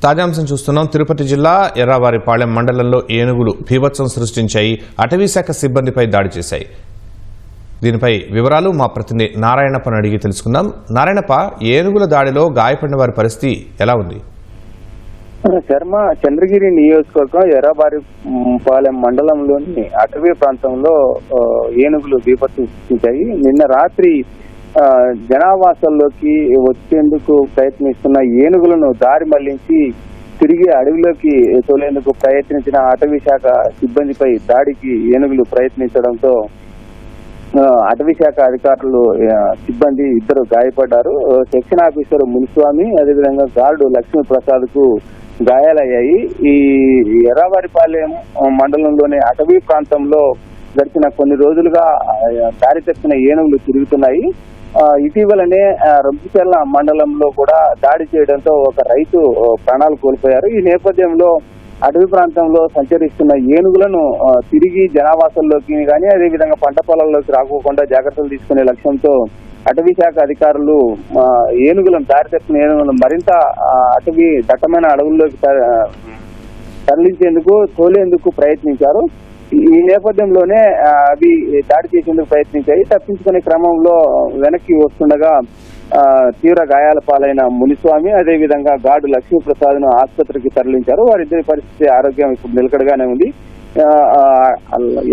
తాజాంశం చూస్తున్నాం. తిరుపతి జిల్లా ఎర్రావారిపాళెం మండలంలో ఏనుగులు బీభత్సం సృష్టించాయి. అటవీ శాఖ సిబ్బందిపై దాడి చేశాయి. దీనిపై వివరాలు మా ప్రతినిధి నారాయణప్పను అడిగి తెలుసుకుందాం. నారాయణప్ప, ఏనుగుల దాడిలో గాయపడిన వారి పరిస్థితి ఎలా ఉంది? శర్మ, చంద్రగిరి నియోజకవర్గం ఎర్రావారిపాలెం మండలంలోని అటవీ ప్రాంతంలో ఏనుగులు బీభత్సం సృష్టించాయి. నిన్న రాత్రి జనావాసాల్లోకి వచ్చేందుకు ప్రయత్నిస్తున్న ఏనుగులను దారి మళ్లించి తిరిగి అడవిలోకి తోలేందుకు ప్రయత్నించిన అటవీ శాఖ సిబ్బందిపై దాడికి ఏనుగులు ప్రయత్నించడంతో అటవీ శాఖ అధికారులు సిబ్బంది ఇద్దరు గాయపడ్డారు. సెక్షన్ ఆఫీసర్ మునిస్వామి, అదేవిధంగా గార్డు లక్ష్మీప్రసాద్ కు గాయాలయ్యాయి. ఈ ఎర్రావారిపాలెం మండలంలోని అటవీ ప్రాంతంలో గడిచిన కొన్ని రోజులుగా దారి తప్పిన ఏనుగులు తిరుగుతున్నాయి. ఇటీవలనే రొంపిచెర్ల మండలంలో కూడా దాడి చేయడంతో ఒక రైతు ప్రాణాలు కోల్పోయారు. ఈ నేపథ్యంలో అటవీ ప్రాంతంలో సంచరిస్తున్న ఏనుగులను తిరిగి జనావాసాల్లోకి కానీ అదేవిధంగా పంట పొలాల్లోకి రాకోకుండా జాగ్రత్తలు తీసుకునే లక్ష్యంతో అటవీ శాఖ అధికారులు ఏనుగులను దారి తప్పిన ఏనుగులను మరింత అటవీ దట్టమైన అడవుల్లోకి తరలించేందుకు తోలేందుకు ప్రయత్నించారు. ఈ నేపథ్యంలోనే అవి దాడి చేసేందుకు ప్రయత్నించాయి. తప్పించుకునే క్రమంలో వెనక్కి వస్తుండగా తీవ్ర గాయాల పాలైన మునిస్వామి, అదేవిధంగా గార్డు లక్ష్మీప్రసాద్ ను ఆసుపత్రికి తరలించారు. వారిద్దరి పరిస్థితి ఆరోగ్యం ఇప్పుడు నిలకడగానే ఉంది.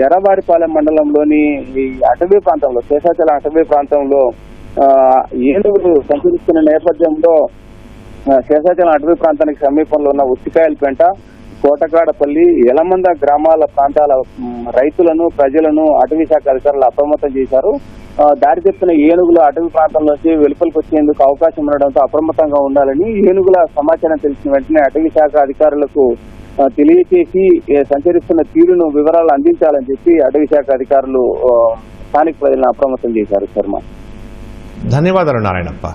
ఎర్రావారిపాలెం మండలంలోని ఈ అటవీ ప్రాంతంలో, శేషాచలం అటవీ ప్రాంతంలో ఏనుగులు సంచరిస్తున్న నేపథ్యంలో శేషాచలం అటవీ ప్రాంతానికి సమీపంలో ఉన్న ఉత్తికాయలపేంట, కోటకాడపల్లి, యలమంద గ్రామాల ప్రాంతాల రైతులను, ప్రజలను అటవీ శాఖ అధికారులు అప్రమత్తం చేశారు. దారి తప్పిన ఏనుగులు అటవీ ప్రాంతంలోంచి వెలుపలికి వచ్చేందుకు అవకాశం ఉండడంతో అప్రమత్తంగా ఉండాలని, ఏనుగుల సమాచారం తెలిసిన వెంటనే అటవీ శాఖ అధికారులకు తెలియచేసి సంచరిస్తున్న తీరును వివరాలు అందించాలని చెప్పి అటవీ శాఖ అధికారులు స్థానిక ప్రజలను అప్రమత్తం చేశారు. శర్మ, ధన్యవాదాలు నారాయణప్ప.